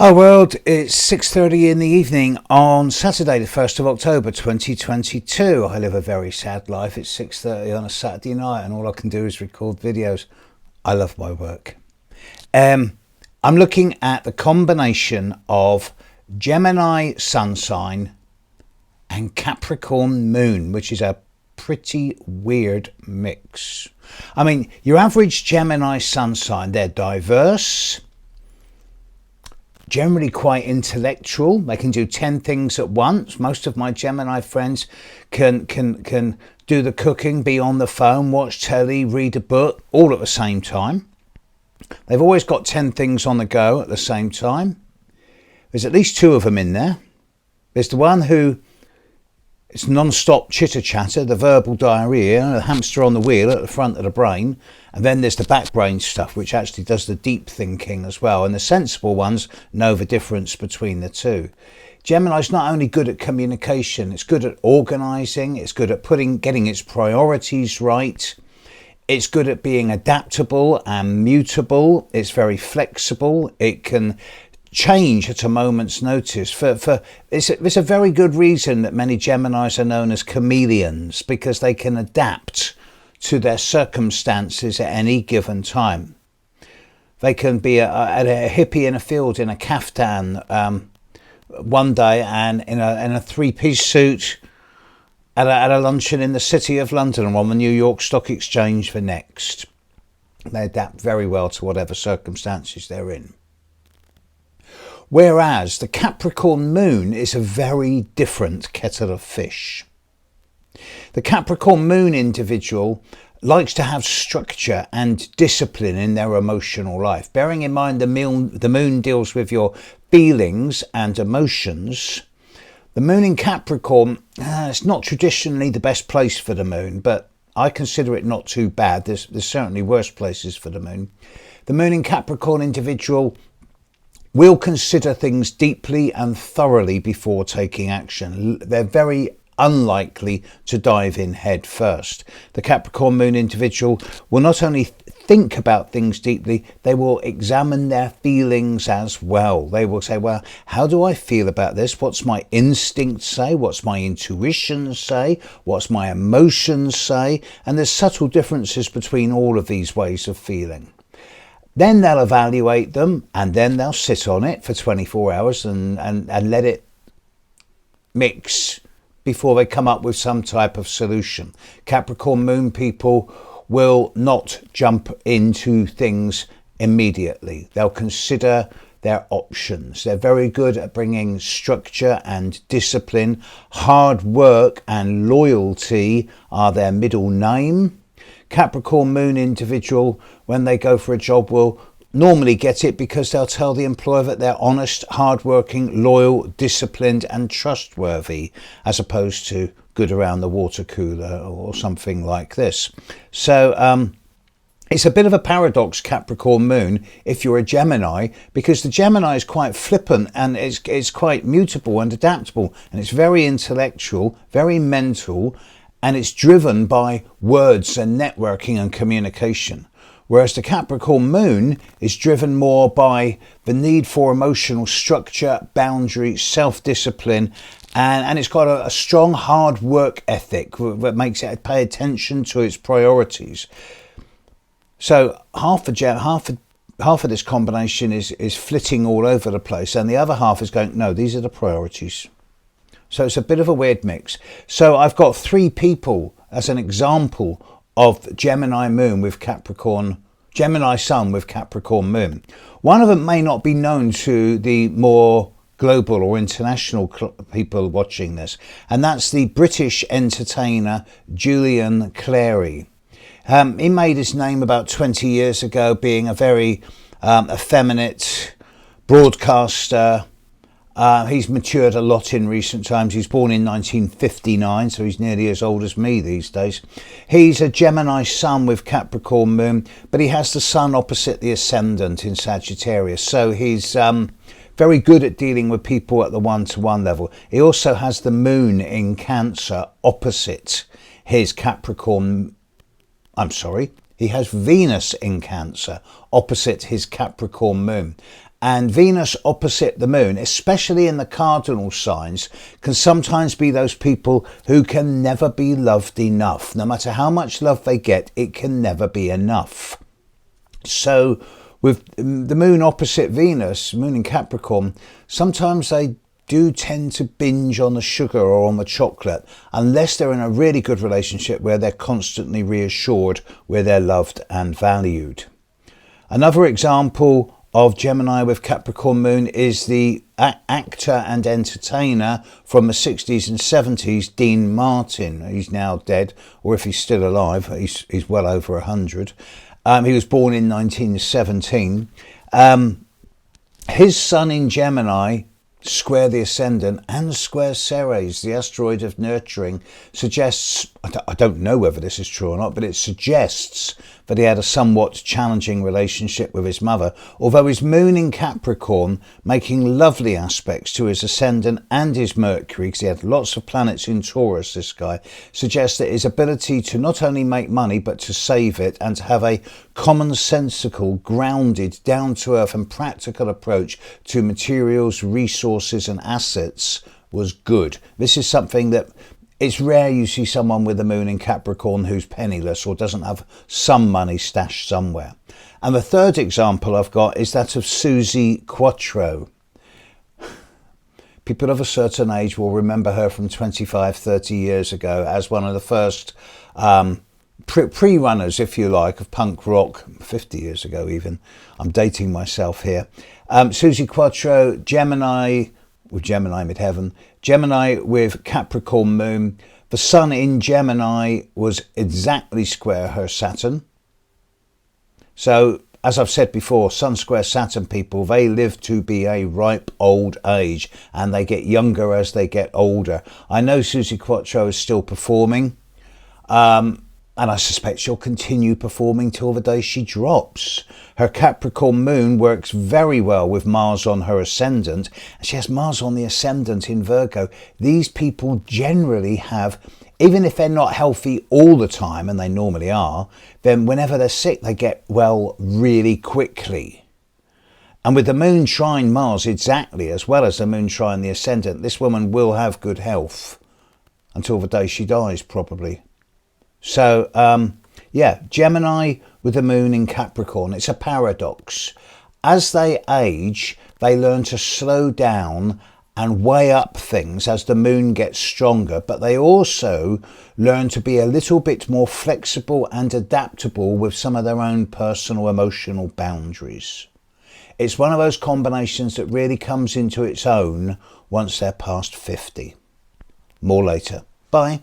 Hi world, it's 6:30 in the evening on Saturday the 1st of October 2022. I live a very sad life. It's 6:30 on a Saturday night and all I can do is record videos. I love my work. I'm looking at the combination of Gemini sun sign and Capricorn moon, which is a pretty weird mix. I mean, your average Gemini sun sign, they're diverse, generally quite intellectual. They can do 10 things at once. Most of my Gemini friends can do the cooking, be on the phone, watch telly, read a book, all at the same time. They've always got 10 things on the go at the same time. There's at least two of them in there. There's the one who it's non-stop chitter-chatter, the verbal diarrhea, the hamster on the wheel at the front of the brain. And then there's the back brain stuff, which actually does the deep thinking as well. And the sensible ones know the difference between the two. Gemini's not only good at communication, it's good at organising, it's good at getting its priorities right. It's good at being adaptable and mutable. It's very flexible. It can change at a moment's notice. It's a very good reason that many Geminis are known as chameleons, because they can adapt to their circumstances at any given time. They can be at a hippie in a field in a caftan one day and in a three-piece suit at a luncheon in the City of London or on the New York Stock Exchange the next. They adapt very well to whatever circumstances they're in. Whereas the Capricorn moon is a very different kettle of fish. The Capricorn moon individual likes to have structure and discipline in their emotional life. Bearing in mind the moon deals with your feelings and emotions. The moon in Capricorn, it's not traditionally the best place for the moon, but I consider it not too bad. There's certainly worse places for the moon. The moon in Capricorn individual will consider things deeply and thoroughly before taking action. They're very unlikely to dive in head first. The Capricorn moon individual will not only think about things deeply, they will examine their feelings as well. They will say, well, how do I feel about this? What's my instinct say? What's my intuition say? What's my emotions say? And there's subtle differences between all of these ways of feeling. Then they'll evaluate them and then they'll sit on it for 24 hours and let it mix before they come up with some type of solution. Capricorn moon people will not jump into things immediately. They'll consider their options. They're very good at bringing structure and discipline. Hard work and loyalty are their middle name. Capricorn moon individual, when they go for a job, will normally get it because they'll tell the employer that they're honest, hardworking, loyal, disciplined and trustworthy, as opposed to good around the water cooler or something like this. So it's a bit of a paradox, Capricorn moon, if you're a Gemini, because the Gemini is quite flippant and it's quite mutable and adaptable, and it's very intellectual, very mental, and it's driven by words and networking and communication. Whereas the Capricorn moon is driven more by the need for emotional structure, boundary, self-discipline, and it's got a strong hard work ethic that makes it pay attention to its priorities. So half of this combination is flitting all over the place, and the other half is going, no, these are the priorities. So it's a bit of a weird mix. So I've got three people as an example of Gemini moon with Gemini sun with Capricorn moon. One of them may not be known to the more global or international people watching this, and that's the British entertainer Julian Clary. He made his name about 20 years ago being a very effeminate broadcaster. He's matured a lot in recent times. He's born in 1959, so he's nearly as old as me these days. He's a Gemini sun with Capricorn moon, but he has the sun opposite the ascendant in Sagittarius. So he's very good at dealing with people at the one-to-one level. He also has the moon in Cancer opposite his Capricorn. He has Venus in Cancer opposite his Capricorn moon. And Venus opposite the moon, especially in the cardinal signs, can sometimes be those people who can never be loved enough. No matter how much love they get, it can never be enough. So with the moon opposite Venus, moon in Capricorn, sometimes they do tend to binge on the sugar or on the chocolate, unless they're in a really good relationship where they're constantly reassured where they're loved and valued. Another example of Gemini with Capricorn Moon is the actor and entertainer from the 60s and 70s, Dean Martin. He's now dead, or if he's still alive, he's well over 100. He was born in 1917. His sun in Gemini, square the ascendant, and square Ceres, the asteroid of nurturing, suggests, I don't know whether this is true or not, but it suggests that he had a somewhat challenging relationship with his mother, although his moon in Capricorn, making lovely aspects to his ascendant and his Mercury, because he had lots of planets in Taurus, this guy, suggests that his ability to not only make money but to save it and to have a commonsensical, grounded, down-to-earth and practical approach to materials, resources and assets was good. This is something that it's rare you see someone with a moon in Capricorn who's penniless or doesn't have some money stashed somewhere. And the third example I've got is that of Suzi Quatro. People of a certain age will remember her from 25, 30 years ago as one of the first pre-runners, if you like, of punk rock, 50 years ago even. I'm dating myself here. Suzi Quatro, Gemini, with Gemini midheaven, Gemini with Capricorn Moon. The sun in Gemini was exactly square her Saturn. So, as I've said before, Sun square Saturn people, they live to be a ripe old age and they get younger as they get older. I know Suzi Quatro is still performing, and I suspect she'll continue performing till the day she drops. Her Capricorn Moon works very well with Mars on her ascendant, and she has Mars on the ascendant in Virgo. These people generally have, even if they're not healthy all the time, and they normally are, then whenever they're sick, they get well really quickly. And with the moon trine Mars exactly, as well as the moon trine the ascendant, this woman will have good health until the day she dies, probably. So, yeah, Gemini with the moon in Capricorn. It's a paradox. As they age, they learn to slow down and weigh up things as the moon gets stronger, but they also learn to be a little bit more flexible and adaptable with some of their own personal emotional boundaries. It's one of those combinations that really comes into its own once they're past 50. More later. Bye.